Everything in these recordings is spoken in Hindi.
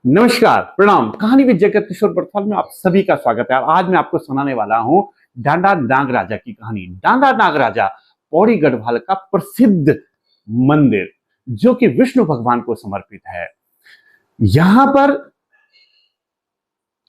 नमस्कार, प्रणाम। कहानी विद जगत किशोर बड़थल में आप सभी का स्वागत है। आज मैं आपको सुनाने वाला हूं डांडा नागराजा की कहानी। डांडा नागराजा पौड़ी गढ़वाल का प्रसिद्ध मंदिर जो कि विष्णु भगवान को समर्पित है। यहां पर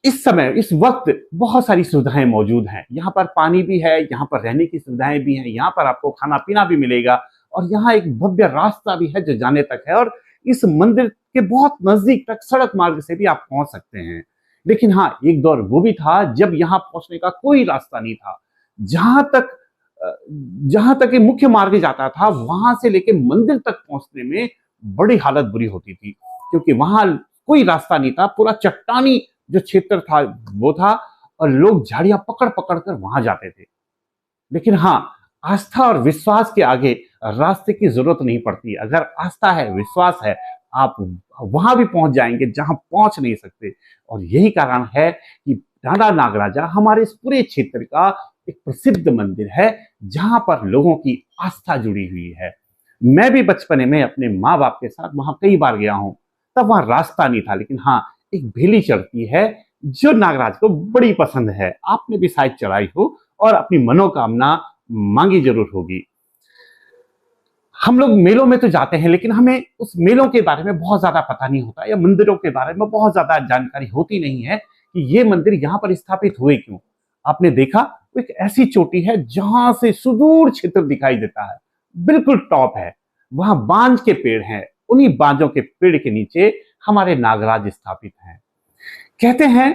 इस समय इस वक्त बहुत सारी सुविधाएं मौजूद हैं। यहाँ पर पानी भी है, यहाँ पर रहने की सुविधाएं भी हैं, यहाँ पर आपको खाना पीना भी मिलेगा और यहाँ एक भव्य रास्ता भी है जो जाने तक है और इस मंदिर के बहुत नजदीक तक सड़क मार्ग से भी आप पहुंच सकते हैं। लेकिन हाँ, एक दौर वो भी था जब यहाँ पहुंचने का कोई रास्ता नहीं था। जहां तक ये मुख्य मार्ग जाता था वहां से लेके मंदिर तक पहुंचने में बड़ी हालत बुरी होती थी, क्योंकि वहां कोई रास्ता नहीं था। पूरा चट्टानी जो क्षेत्र था वो था और लोग झाड़ियां पकड़ पकड़ कर वहां जाते थे। लेकिन हाँ, आस्था और विश्वास के आगे रास्ते की जरूरत नहीं पड़ती। अगर आस्था है, विश्वास है, आप वहां भी पहुंच जाएंगे जहां पहुंच नहीं सकते। और यही कारण है कि डांडा नागराजा हमारे इस पूरे क्षेत्र का एक प्रसिद्ध मंदिर है जहां पर लोगों की आस्था जुड़ी हुई है। मैं भी बचपने में अपने माँ बाप के साथ वहां कई बार गया हूं। तब वहां रास्ता नहीं था, लेकिन हाँ, एक भेली चढ़ती है जो नागराज को बड़ी पसंद है। आपने भी शायद चढ़ाई हो और अपनी मनोकामना मांगी जरूर होगी। हम लोग मेलों में तो जाते हैं, लेकिन हमें उस मेलों के बारे में बहुत ज्यादा पता नहीं होता या मंदिरों के बारे में बहुत ज्यादा जानकारी होती नहीं है कि ये मंदिर यहां पर स्थापित हुए क्यों। आपने देखा, वो एक ऐसी चोटी है जहां से सुदूर क्षेत्र दिखाई देता है, बिल्कुल टॉप है। वहां बांज के पेड़ हैं, उन्हीं बांजों के पेड़ के नीचे हमारे नागराज स्थापित हैं। कहते हैं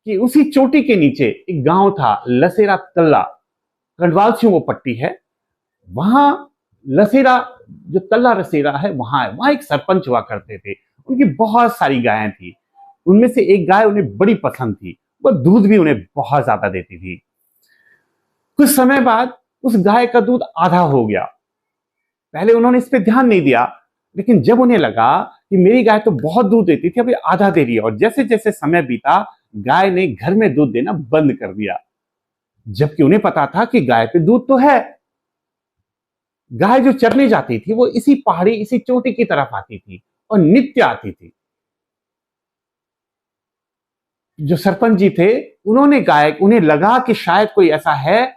कि उसी चोटी के नीचे एक गांव था, लसेरा तल्ला, गढ़वाल से वो पट्टी है। वहां लसेरा, जो तल्ला रसेरा है, वहां है। वहां एक सरपंच हुआ करते थे। उनकी बहुत सारी गायें थी। उनमें से एक गाय उन्हें बड़ी पसंद थी। वो दूध भी उन्हें बहुत ज्यादा देती थी। कुछ समय बाद उस गाय का दूध आधा हो गया। पहले उन्होंने इस पर ध्यान नहीं दिया, लेकिन जब उन्हें लगा कि मेरी गाय तो बहुत दूध देती थी, अभी आधा दे रही है, और जैसे जैसे समय बीता गाय ने घर में दूध देना बंद कर दिया। जबकि उन्हें पता था कि गाय पे दूध तो है। गाय जो चरने जाती थी वो इसी पहाड़ी, इसी चोटी की तरफ आती थी और नित्य आती थी। जो सरपंच जी थे, उन्हें लगा कि शायद कोई ऐसा है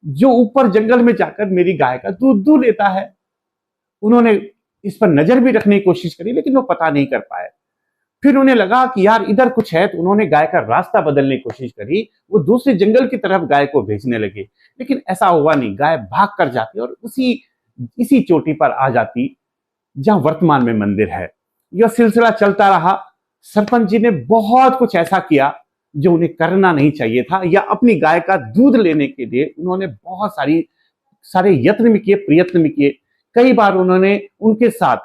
जो ऊपर जंगल में जाकर मेरी गाय का दूध दूह लेता है। उन्होंने इस पर नजर भी रखने की कोशिश करी, लेकिन वो पता नहीं कर पाए। फिर उन्हें लगा कि यार इधर कुछ है, तो उन्होंने गाय का रास्ता बदलने की कोशिश करी। वो दूसरे जंगल की तरफ गाय को भेजने लगे, लेकिन ऐसा हुआ नहीं। गाय भाग कर जाती और इसी चोटी पर आ जाती जहां वर्तमान में मंदिर है। यह सिलसिला चलता रहा। सरपंच जी ने बहुत कुछ ऐसा किया जो उन्हें करना नहीं चाहिए था, या अपनी गाय का दूध लेने के लिए उन्होंने बहुत सारे यत्न भी किए, प्रयत्न भी किए। कई बार उन्होंने उनके साथ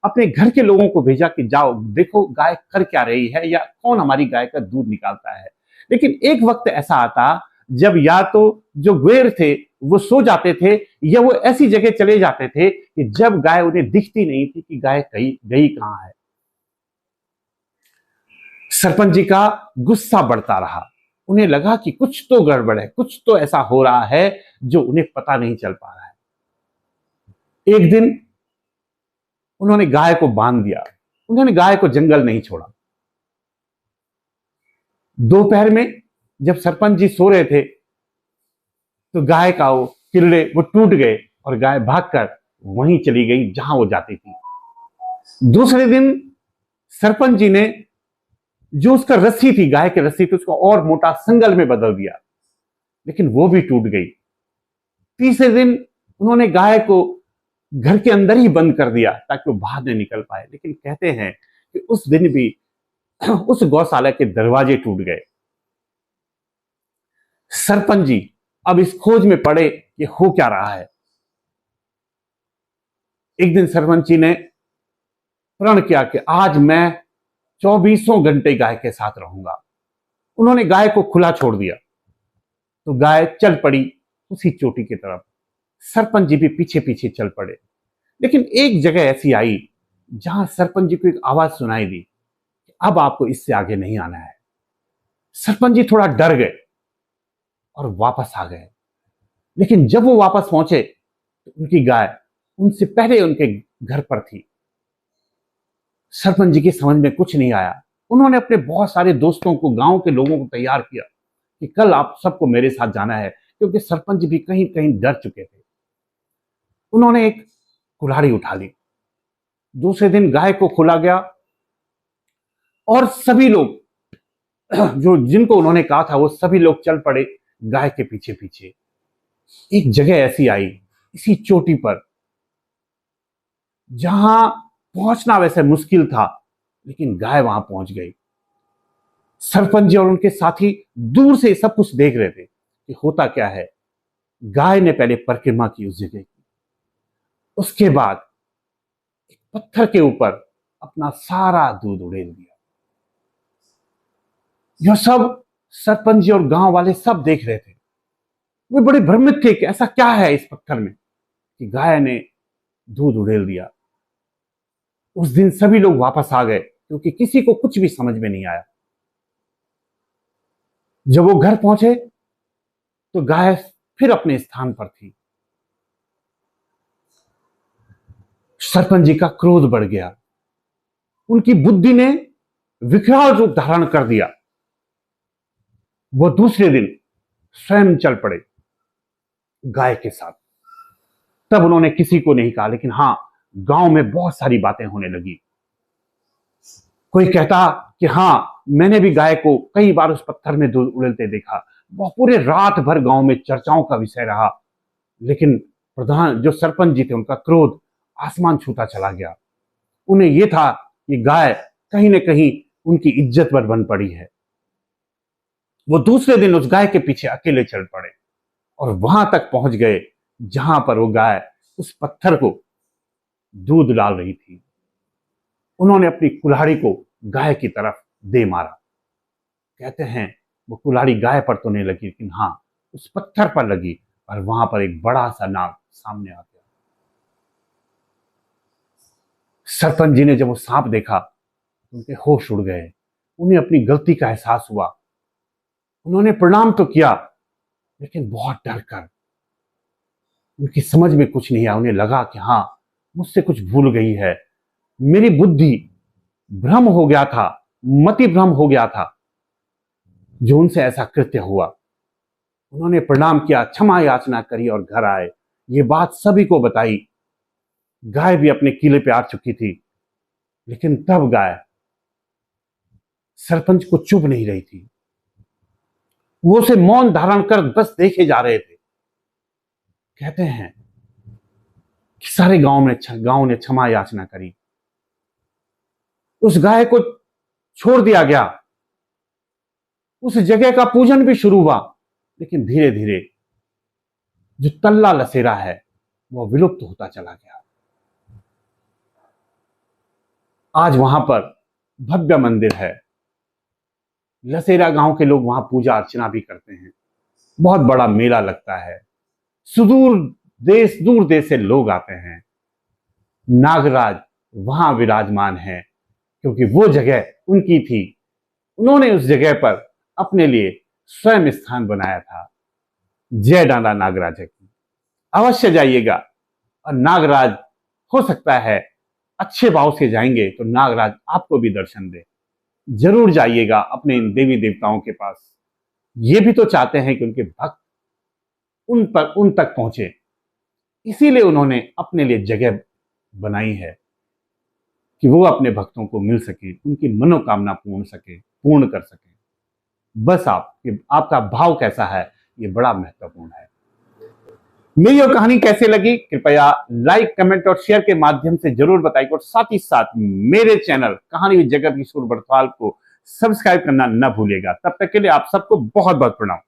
अपने घर के लोगों को भेजा कि जाओ देखो गाय कर क्या रही है, या कौन हमारी गाय का दूध निकालता है। लेकिन एक वक्त ऐसा आता जब या तो जो ग्वेर थे वो सो जाते थे, या वो ऐसी जगह चले जाते थे कि जब गाय उन्हें दिखती नहीं थी कि गाय गई कहां है। सरपंच जी का गुस्सा बढ़ता रहा। उन्हें लगा कि कुछ तो गड़बड़ है, कुछ तो ऐसा हो रहा है जो उन्हें पता नहीं चल पा रहा है। एक दिन उन्होंने गाय को बांध दिया। उन्होंने गाय को जंगल नहीं छोड़ा। दोपहर में जब सरपंच जी सो रहे थे तो गाय का वो किल्ले वो टूट गए और गाय भागकर वहीं चली गई जहां वो जाती थी। दूसरे दिन सरपंच जी ने जो उसका रस्सी थी, गाय की रस्सी थी, उसको और मोटा संगल में बदल दिया, लेकिन वो भी टूट गई। तीसरे दिन उन्होंने गाय को घर के अंदर ही बंद कर दिया ताकि वो बाहर नहीं निकल पाए। लेकिन कहते हैं कि उस दिन भी उस गौशाला के दरवाजे टूट गए। सरपंच जी अब इस खोज में पड़े कि हो क्या रहा है। एक दिन सरपंच जी ने प्रण किया कि आज मैं 24 घंटे गाय के साथ रहूंगा। उन्होंने गाय को खुला छोड़ दिया तो गाय चल पड़ी उसी चोटी की तरफ। सरपंच जी भी पीछे पीछे चल पड़े। लेकिन एक जगह ऐसी आई जहां सरपंच जी को एक आवाज सुनाई दी कि अब आपको इससे आगे नहीं आना है। सरपंच जी थोड़ा डर गए और वापस आ गए। लेकिन जब वो वापस पहुंचे तो उनकी गाय उनसे पहले उनके घर पर थी। सरपंच जी की समझ में कुछ नहीं आया। उन्होंने अपने बहुत सारे दोस्तों को, गांव के लोगों को तैयार किया कि कल आप सबको मेरे साथ जाना है, क्योंकि सरपंच भी कहीं कहीं डर चुके थे। उन्होंने एक कुल्हाड़ी उठा ली। दूसरे दिन गाय को खोला गया और सभी लोग जो जिनको उन्होंने कहा था वो सभी लोग चल पड़े गाय के पीछे पीछे। एक जगह ऐसी आई, इसी चोटी पर, जहां पहुंचना वैसे मुश्किल था, लेकिन गाय वहां पहुंच गई। सरपंच जी और उनके साथी दूर से सब कुछ देख रहे थे कि होता क्या है। गाय ने पहले परिक्रमा की उस जगह की, उसके बाद एक पत्थर के ऊपर अपना सारा दूध उड़ेल दिया। यह सब सरपंच जी और गांव वाले सब देख रहे थे। वे बड़े भ्रमित थे कि ऐसा क्या है इस पत्थर में कि गाय ने दूध उड़ेल दिया। उस दिन सभी लोग वापस आ गए, क्योंकि किसी को कुछ भी समझ में नहीं आया। जब वो घर पहुंचे तो गाय फिर अपने स्थान पर थी। सरपंच जी का क्रोध बढ़ गया। उनकी बुद्धि ने विकराल रूप धारण कर दिया। वो दूसरे दिन स्वयं चल पड़े गाय के साथ। तब उन्होंने किसी को नहीं कहा, लेकिन हां, गांव में बहुत सारी बातें होने लगी। कोई कहता कि हां, मैंने भी गाय को कई बार उस पत्थर में दूध उड़ेलते देखा। वह पूरे रात भर गांव में चर्चाओं का विषय रहा। लेकिन प्रधान जो सरपंच जी थे, उनका क्रोध आसमान छूता चला गया। उन्हें यह था कि गाय कहीं न कहीं उनकी इज्जत पर बन पड़ी है। वो दूसरे दिन उस गाय के पीछे अकेले चल पड़े और वहां तक पहुंच गए जहां पर वो गाय उस पत्थर को दूध डाल रही थी। उन्होंने अपनी कुल्हाड़ी को गाय की तरफ दे मारा। कहते हैं वो कुल्हाड़ी गाय पर तो नहीं लगी, लेकिन हां, उस पत्थर पर लगी और वहां पर एक बड़ा सा नाग सामने आ गया। सरपंच जी ने जब वो सांप देखा, उनके होश उड़ गए। उन्हें अपनी गलती का एहसास हुआ। उन्होंने प्रणाम तो किया, लेकिन बहुत डर कर। उनकी समझ में कुछ नहीं आया। उन्हें लगा कि हां, मुझसे कुछ भूल गई है, मेरी बुद्धि भ्रम हो गया था, मति भ्रम हो गया था, जो उनसे ऐसा कृत्य हुआ। उन्होंने प्रणाम किया, क्षमा याचना करी और घर आए। ये बात सभी को बताई। गाय भी अपने किले पे आ चुकी थी, लेकिन तब गाय सरपंच को चुप नहीं रही थी। वो उसे मौन धारण कर बस देखे जा रहे थे। कहते हैं कि सारे गांव ने क्षमा याचना करी। उस गाय को छोड़ दिया गया। उस जगह का पूजन भी शुरू हुआ, लेकिन धीरे धीरे जो तल्ला लसेरा है वह विलुप्त होता चला गया। आज वहां पर भव्य मंदिर है। लसेरा गांव के लोग वहां पूजा अर्चना भी करते हैं। बहुत बड़ा मेला लगता है। दूर देश से लोग आते हैं। नागराज वहां विराजमान है, क्योंकि वो जगह उनकी थी। उन्होंने उस जगह पर अपने लिए स्वयं स्थान बनाया था। जय डांडा नागराज की। अवश्य जाइएगा। और नागराज, हो सकता है अच्छे भाव से जाएंगे तो नागराज आपको भी दर्शन दे। जरूर जाइएगा अपने इन देवी देवताओं के पास। ये भी तो चाहते हैं कि उनके भक्त उन तक पहुंचे। इसीलिए उन्होंने अपने लिए जगह बनाई है कि वो अपने भक्तों को मिल सके, उनकी मनोकामना पूर्ण कर सके। बस आपका भाव कैसा है, ये बड़ा महत्वपूर्ण है। मेरी और कहानी कैसे लगी, कृपया लाइक, कमेंट और शेयर के माध्यम से जरूर बताइए। और साथ ही साथ मेरे चैनल कहानी विद जगत किशोर बड़थवाल को सब्सक्राइब करना न भूलिएगा। तब तक के लिए आप सबको बहुत बहुत प्रणाम।